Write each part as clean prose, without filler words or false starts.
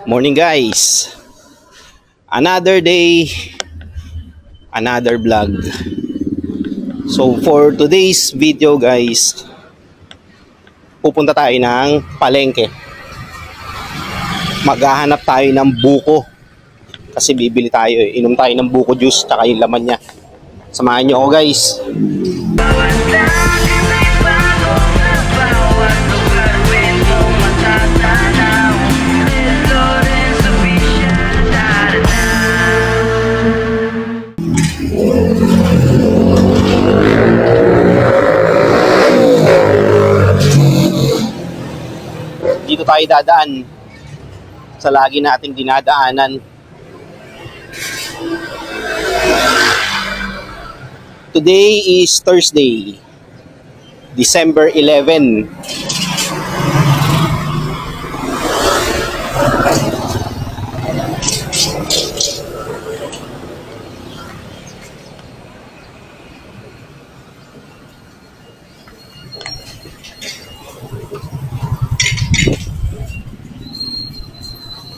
Morning guys, another day, another vlog. So for today's video guys, pupunta tayo ng palengke. Maghahanap tayo ng buko kasi bibili tayo, inom tayo ng buko juice tsaka yung laman niya. Samahan nyo ako guys. Dito tayo dadaan sa lagi nating dinadaanan. Today is Thursday, December 11.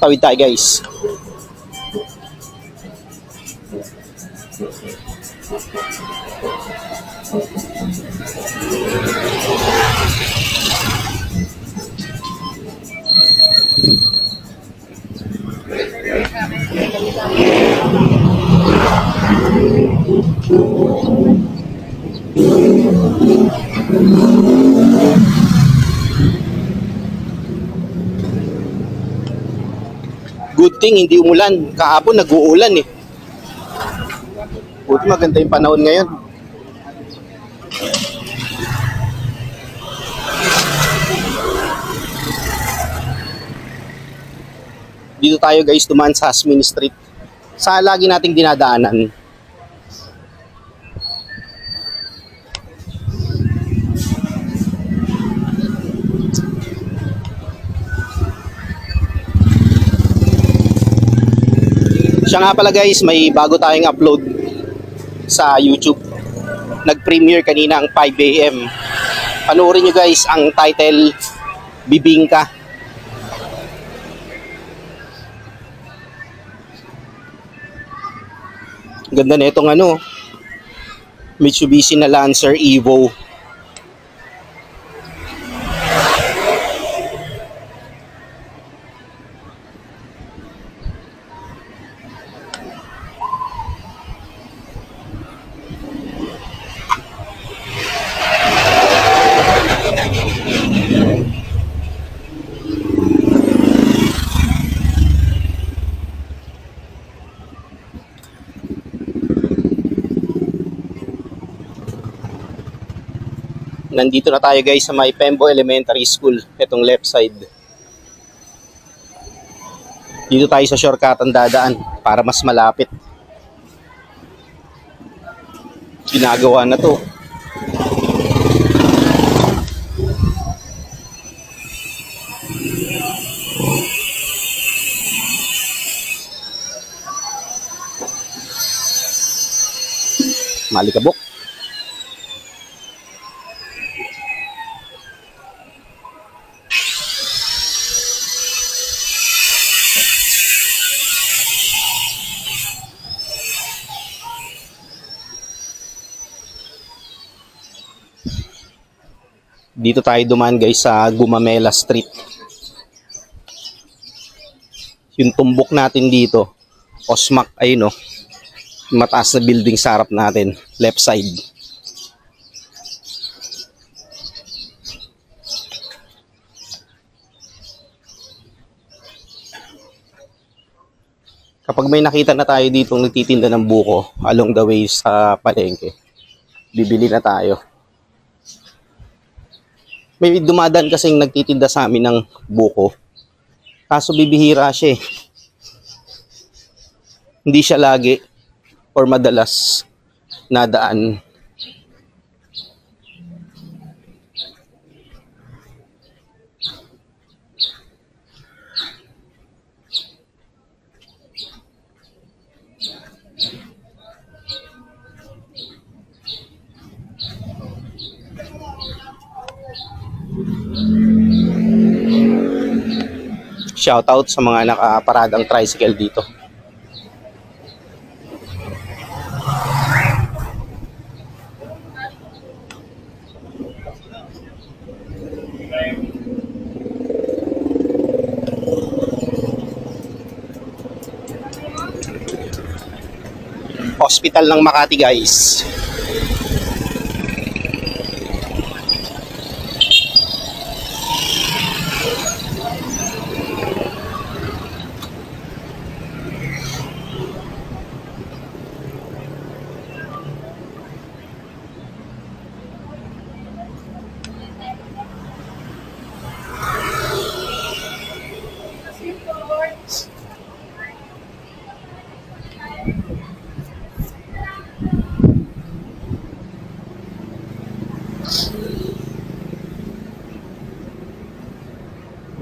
Tawid tayo guys. Good thing hindi umulan. Kahapon nag-uulan eh. Buti maganda yung panahon ngayon. Dito tayo guys dumaan sa Asmin Street. Sa lagi nating dinadaanan. Siya nga pala guys, may bago tayong upload sa YouTube. Nag-premiere kanina ang 5 AM. Panoorin nyo guys ang title, Bibingka. Ganda na itong Mitsubishi na Lancer Evo. Nandito na tayo guys sa may Pembo Elementary School, itong left side. Dito tayo sa shortcut ang dadaan para mas malapit. Ginagawa na to. Malikabok. Dito tayo dumaan guys sa Gumamela Street. Yung tumbok natin dito, Osmac, ayun o. Mataas na building sa harap natin, left side. Kapag may nakita na tayo dito nagtitinda ng buko along the way sa palengke, bibili na tayo. May dumadaan kasing nagtitinda sa amin ng buko. Kaso bibihira siya eh. Hindi siya lagi or madalas nadaan. Shoutout sa mga nakaparadang tricycle dito. Hospital ng Makati, guys.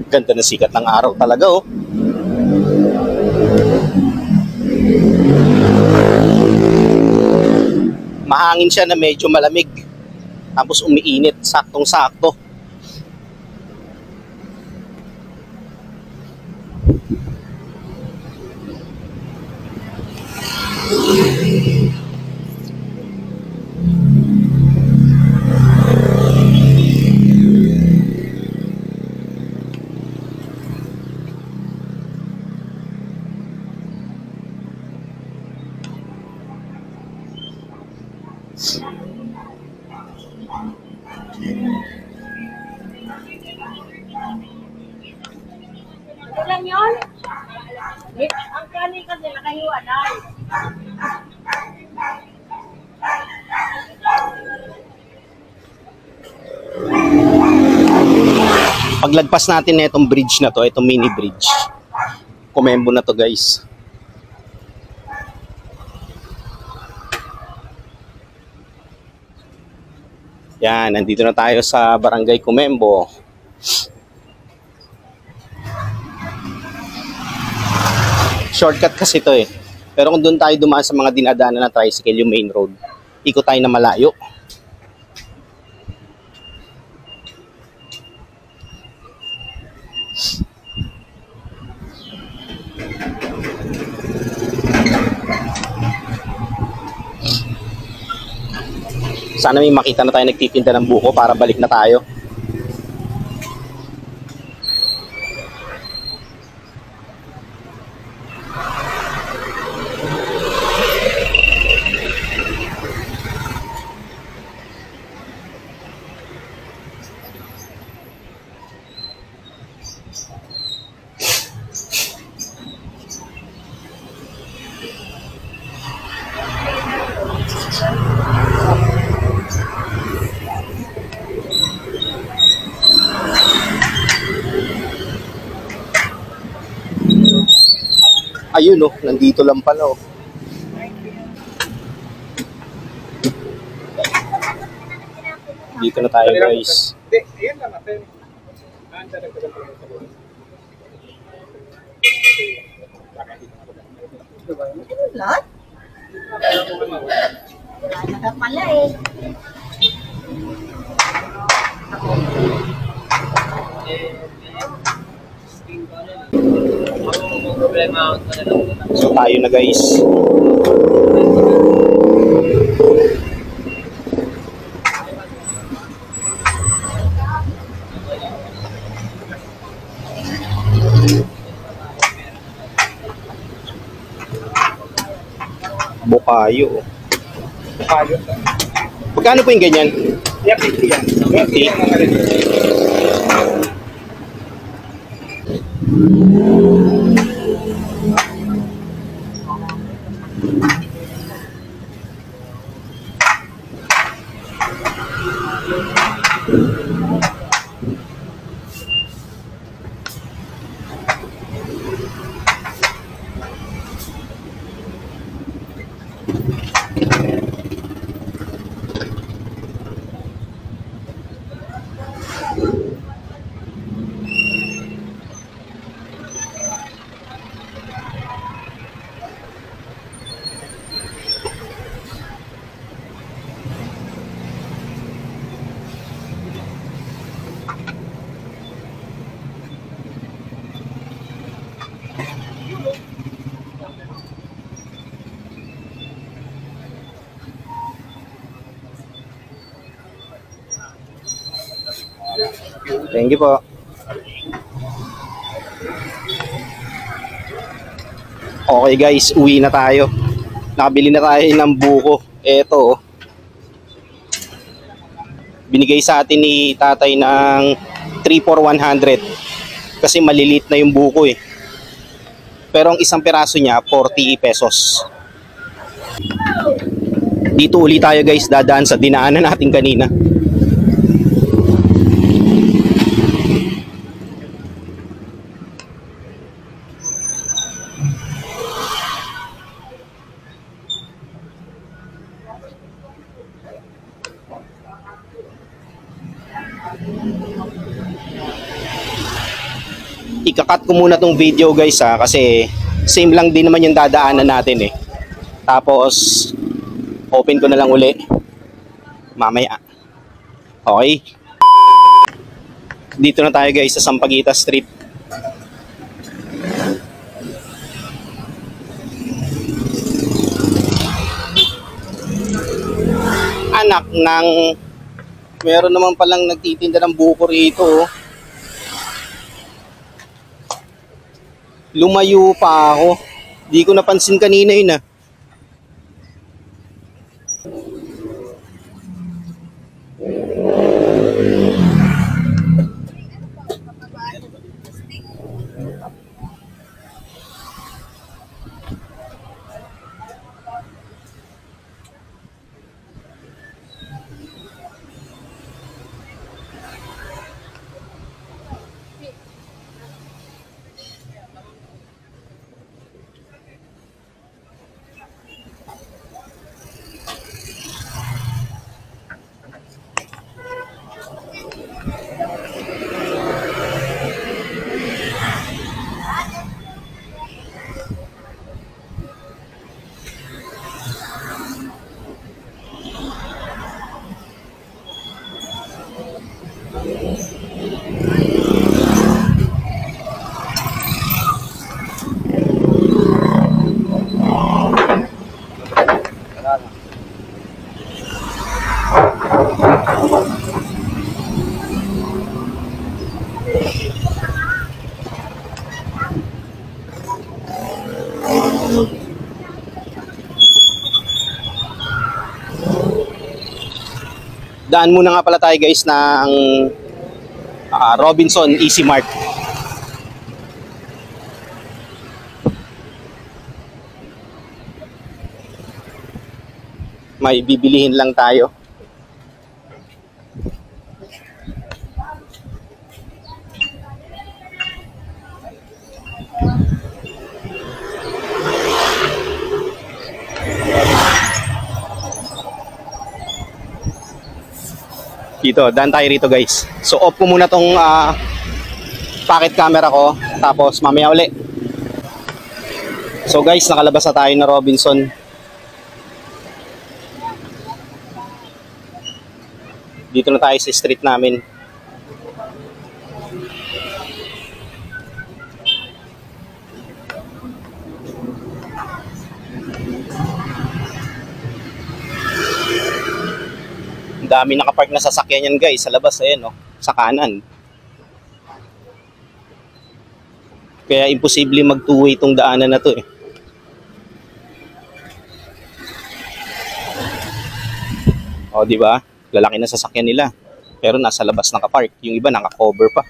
Ganda na sikat ng araw talaga, oh. Mahangin siya na medyo malamig. Tapos umiinit, saktong-sakto. Ito lang yun? Ang kanin kasi nakahiwanay. Paglagpas natin na itong bridge na to, itong mini bridge, Comembo na to, guys. Yan, nandito na tayo sa Barangay Comembo. Shortcut kasi ito eh. Pero kung doon tayo dumaan sa mga dinadaanan na tricycle, yung main road, ikot tayo na malayo. Sana may makita na tayo nagtitinda ng buko para balik na tayo. Ayun oh, nandito lang pala oh. Dito na tayo, guys. Lahat? Wala na pala eh. So tayo na, guys. Bukayo. Bukayo. Magkano po yung ganyan? Yeah, 50 yan. 50. Thank you po. Okay guys, uwi na tayo. Nakabili na tayo ng buko. Eto, oh. Binigay sa atin ni tatay ng 3 for 100. Kasi malilit na yung buko eh. Pero ang isang piraso niya, 40 pesos. Dito uli tayo guys, dadaan sa dinaanan natin kanina. Ikakat ko muna tong video guys ha, kasi same lang din naman yung dadaanan natin eh. Tapos open ko na lang uli mamaya. Okay, dito na tayo guys sa Sampaguita Street. Anak ng, meron naman palang nagtitinda ng buko rito oh. Lumayo pa ako. Di ko napansin kanina yun ah. Daan muna nga pala tayo guys ng Robinson Easy Mart. May bibilihin lang tayo. Dito, daan tayo rito guys. So off ko muna tong pocket camera ko, tapos mamaya uli. So guys, nakalabas na tayo na Robinson. Dito na tayo sa street namin. Dami nakapark na sasakyan yan guys sa labas, ayan oh, sa kanan. Kaya imposible mag two-way itong daanan na to eh. O di ba? Lalaki na sasakyan nila. Pero nasa labas nakapark, yung iba naka-cover pa.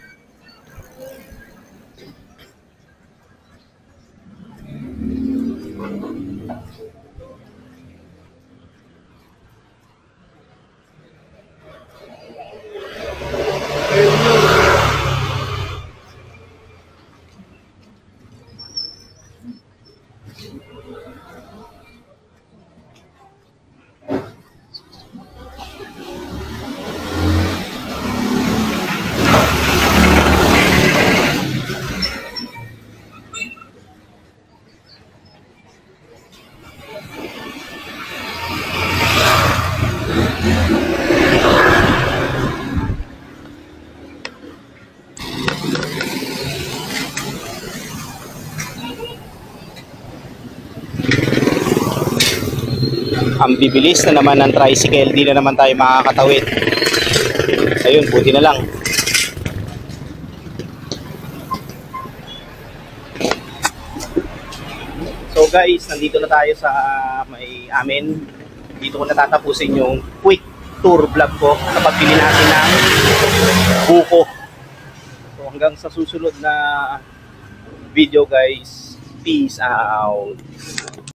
Ang bibilis na naman ng tricycle, di na naman tayo makakatawid. Ayun, buti na lang. So guys, nandito na tayo sa may amin. Dito ko natatapusin yung quick tour vlog ko sa pagbili natin ng buko. So hanggang sa susunod na video guys, peace out.